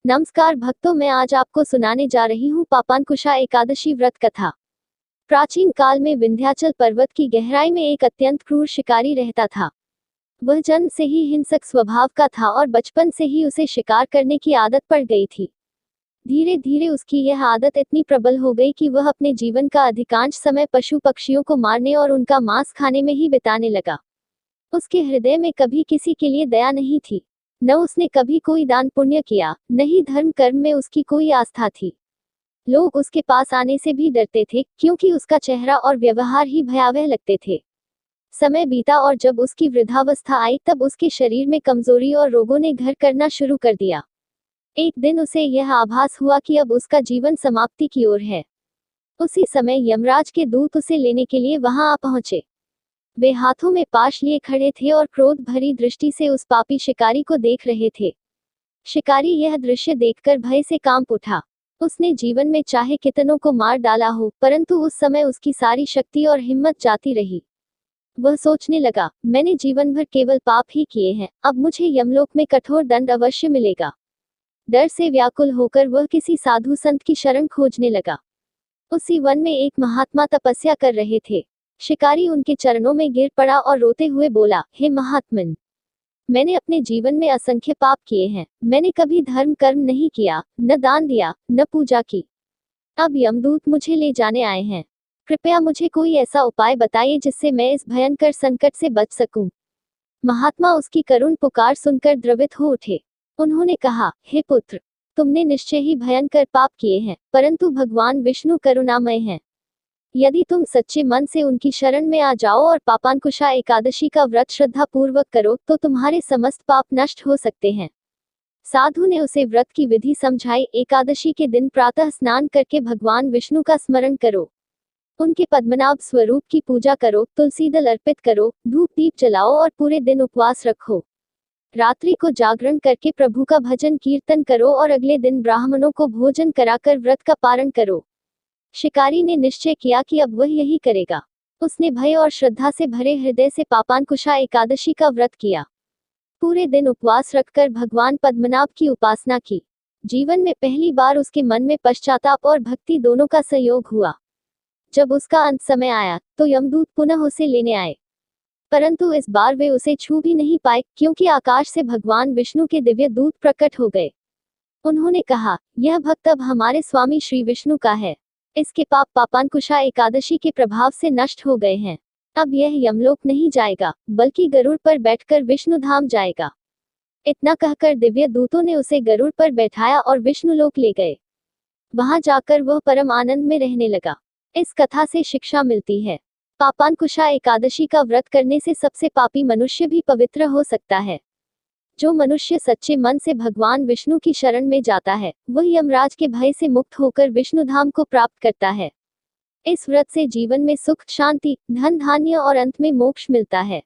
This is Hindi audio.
नमस्कार भक्तों, मैं आज आपको सुनाने जा रही हूँ पापांकुशा एकादशी व्रत कथा। प्राचीन काल में विंध्याचल पर्वत की गहराई में एक अत्यंत क्रूर शिकारी रहता था। वह जन्म से ही हिंसक स्वभाव का था और बचपन से ही उसे शिकार करने की आदत पड़ गई थी। धीरे धीरे उसकी यह आदत इतनी प्रबल हो गई कि वह अपने जीवन का अधिकांश समय पशु पक्षियों को मारने और उनका मांस खाने में ही बिताने लगा। उसके हृदय में कभी किसी के लिए दया नहीं थी। न उसने कभी कोई दान पुण्य किया, न ही धर्म कर्म में उसकी कोई आस्था थी। लोग उसके पास आने से भी डरते थे, क्योंकि उसका चेहरा और व्यवहार ही भयावह लगते थे। समय बीता और जब उसकी वृद्धावस्था आई तब उसके शरीर में कमजोरी और रोगों ने घर करना शुरू कर दिया। एक दिन उसे यह आभास हुआ कि अब उसका जीवन समाप्ति की ओर है। उसी समय यमराज के दूत उसे लेने के लिए वहां आ पहुंचे। वे हाथों में पाश लिए खड़े थे और क्रोध भरी दृष्टि से उस पापी शिकारी को देख रहे थे। शिकारी यह दृश्य देखकर भय से कांप उठा। उसने जीवन में चाहे कितनों को मार डाला हो, परंतु उस समय उसकी सारी शक्ति और हिम्मत जाती रही। वह सोचने लगा, मैंने जीवन भर केवल पाप ही किए हैं, अब मुझे यमलोक में कठोर दंड अवश्य मिलेगा। डर से व्याकुल होकर वह किसी साधु संत की शरण खोजने लगा। उसी वन में एक महात्मा तपस्या कर रहे थे। शिकारी उनके चरणों में गिर पड़ा और रोते हुए बोला, हे महात्मन, मैंने अपने जीवन में असंख्य पाप किए हैं। मैंने कभी धर्म कर्म नहीं किया, न दान दिया, न पूजा की। अब यमदूत मुझे ले जाने आए हैं। कृपया मुझे कोई ऐसा उपाय बताइए जिससे मैं इस भयंकर संकट से बच सकूं। महात्मा उसकी करुण पुकार सुनकर द्रवित हो उठे। उन्होंने कहा, हे पुत्र, तुमने निश्चय ही भयंकर पाप किए हैं, परंतु भगवान विष्णु करुणामय हैं। यदि तुम सच्चे मन से उनकी शरण में आ जाओ और पापांकुशा एकादशी का व्रत श्रद्धा पूर्वक करो तो तुम्हारे समस्त पाप नष्ट हो सकते हैं। साधु ने उसे व्रत की विधि समझाई। एकादशी के दिन प्रातः स्नान करके भगवान विष्णु का स्मरण करो, उनके पद्मनाभ स्वरूप की पूजा करो, तुलसी दल अर्पित करो, धूप दीप जलाओ और पूरे दिन उपवास रखो। रात्रि को जागरण करके प्रभु का भजन कीर्तन करो और अगले दिन ब्राह्मणों को भोजन कराकर व्रत का पारण करो। शिकारी ने निश्चय किया कि अब वह यही करेगा। उसने भय और श्रद्धा से भरे हृदय से पापांकुशा एकादशी का व्रत किया। पूरे दिन उपवास रखकर भगवान पद्मनाभ की उपासना की। जीवन में पहली बार उसके मन में पश्चाताप और भक्ति दोनों का संयोग हुआ। जब उसका अंत समय आया तो यमदूत पुनः उसे लेने आए, परंतु इस बार वे उसे छू भी नहीं पाए, क्योंकि आकाश से भगवान विष्णु के दिव्य दूत प्रकट हो गए। उन्होंने कहा, यह भक्त अब हमारे स्वामी श्री विष्णु का है। इसके पाप पापांकुशा एकादशी के प्रभाव से नष्ट हो गए हैं। अब यह यमलोक नहीं जाएगा, बल्कि गरुड़ पर बैठकर विष्णु धाम जाएगा। इतना कहकर दिव्य दूतों ने उसे गरुड़ पर बैठाया और विष्णुलोक ले गए। वहां जाकर वह परम आनंद में रहने लगा। इस कथा से शिक्षा मिलती है, पापांकुशा एकादशी का व्रत करने से सबसे पापी मनुष्य भी पवित्र हो सकता है। जो मनुष्य सच्चे मन से भगवान विष्णु की शरण में जाता है, वह यमराज के भय से मुक्त होकर विष्णु धाम को प्राप्त करता है। इस व्रत से जीवन में सुख, शांति, धन धान्य और अंत में मोक्ष मिलता है।